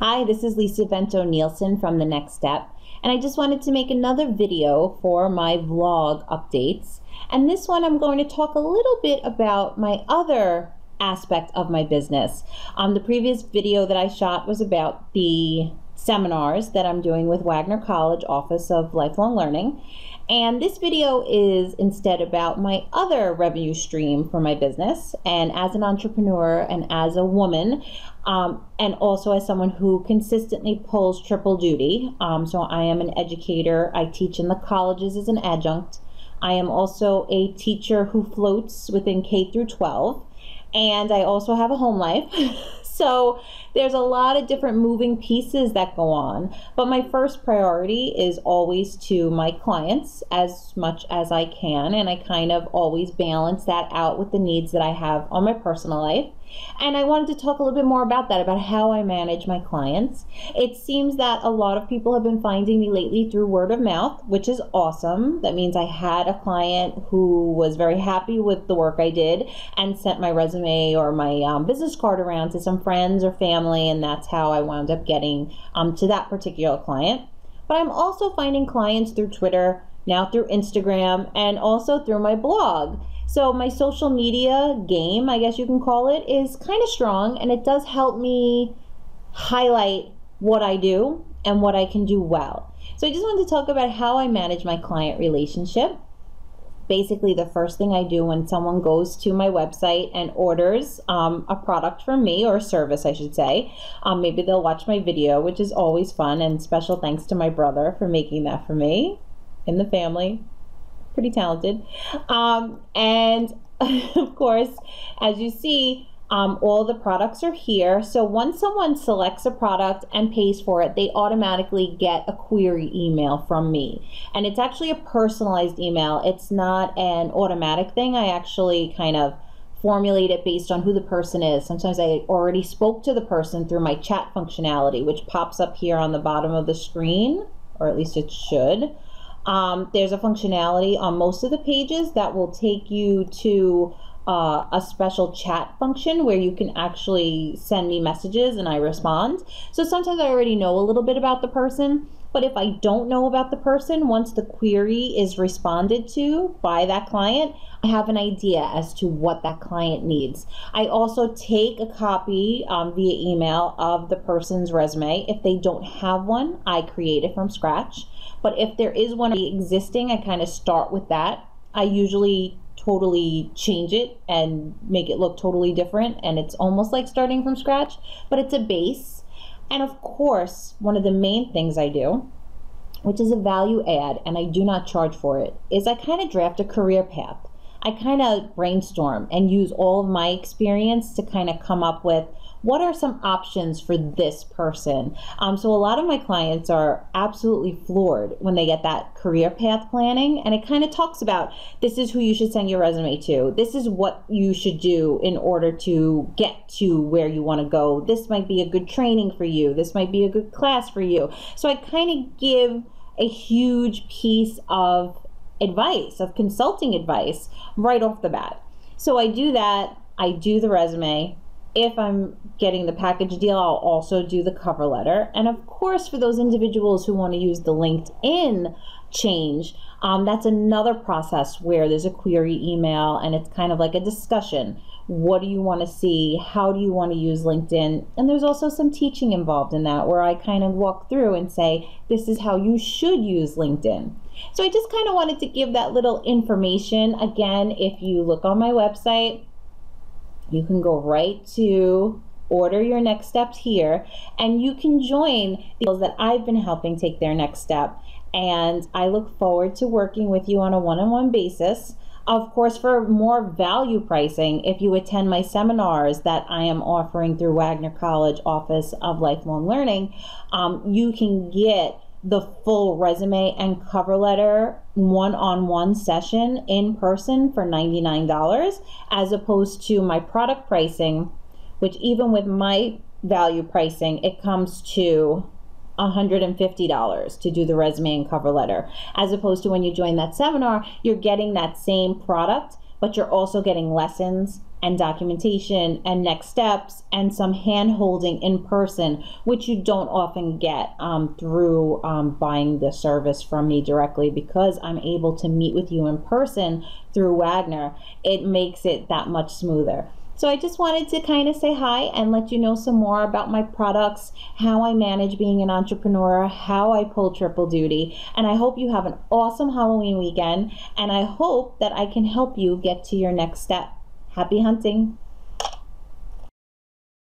Hi, this is Lisa Vento Nielsen from The Next Step, and I just wanted to make another video for my vlog updates. And this one I'm going to talk a little bit about my other aspect of my business. The previous video that I shot was about the seminars that I'm doing with Wagner College Office of Lifelong Learning. And this video is instead about my other revenue stream for my business, and as an entrepreneur and as a woman, and also as someone who consistently pulls triple duty. So I am an educator. I teach in the colleges as an adjunct. I am also a teacher who floats within K through 12, and I also have a home life. So there's a lot of different moving pieces that go on, but my first priority is always to my clients as much as I can, and I kind of always balance that out with the needs that I have on my personal life. And I wanted to talk a little bit more about that, about how I manage my clients. It seems that a lot of people have been finding me lately through word of mouth, which is awesome. That means I had a client who was very happy with the work I did and sent my resume or my business card around to some friends or family, and that's how I wound up getting to that particular client. But I'm also finding clients through Twitter, now through Instagram, and also through my blog. So my social media game, I guess you can call it, is kind of strong, and it does help me highlight what I do and what I can do well. So I just wanted to talk about how I manage my client relationship. Basically, the first thing I do when someone goes to my website and orders a product from me, or a service I should say, maybe they'll watch my video, which is always fun, and special thanks to my brother for making that for me in the family. Pretty talented. And of course, as you see, all the products are here. So once someone selects a product and pays for it, they automatically get a query email from me. And it's actually a personalized email. It's not an automatic thing. I actually kind of formulate it based on who the person is. Sometimes I already spoke to the person through my chat functionality, which pops up here on the bottom of the screen, or at least it should. There's a functionality on most of the pages that will take you to a special chat function where you can actually send me messages and I respond. So sometimes I already know a little bit about the person, but if I don't know about the person, once the query is responded to by that client, I have an idea as to what that client needs. I also take a copy via email of the person's resume. If they don't have one, I create it from scratch. But if there is one existing, I kind of start with that. I usually totally change it and make it look totally different, and it's almost like starting from scratch, but it's a base. And of course, one of the main things I do, which is a value add, and I do not charge for it, is I kind of draft a career path. I kind of brainstorm and use all of my experience to kind of come up with what are some options for this person. So a lot of my clients are absolutely floored when they get that career path planning, and it kind of talks about, this is who you should send your resume to. This is what you should do in order to get to where you want to go. This might be a good training for you. This might be a good class for you. So I kind of give a huge piece of advice, of consulting advice, right off the bat. So I do that. I do the resume. If I'm getting the package deal, I'll also do the cover letter. And of course, for those individuals who want to use the LinkedIn change, that's another process where there's a query email and it's kind of like a discussion. What do you want to see? How do you want to use LinkedIn? And there's also some teaching involved in that, where I kind of walk through and say, this is how you should use LinkedIn. So I just kind of wanted to give that little information. Again, if you look on my website, you can go right to order your next steps here, and you can join the people that I've been helping take their next step. And I look forward to working with you on a one-on-one basis. Of course, for more value pricing, if you attend my seminars that I am offering through Wagner College Office of Lifelong Learning, you can get the full resume and cover letter one-on-one session in person for $99, as opposed to my product pricing, which even with my value pricing, it comes to $150 to do the resume and cover letter, as opposed to when you join that seminar, you're getting that same product, but you're also getting lessons, and documentation and next steps and some hand holding in person, which you don't often get through buying the service from me directly. Because I'm able to meet with you in person through Wagner, it makes it that much smoother. So I just wanted to kind of say hi and let you know some more about my products, how I manage being an entrepreneur, how I pull triple duty, and I hope you have an awesome Halloween weekend, and I hope that I can help you get to your next step. Happy hunting!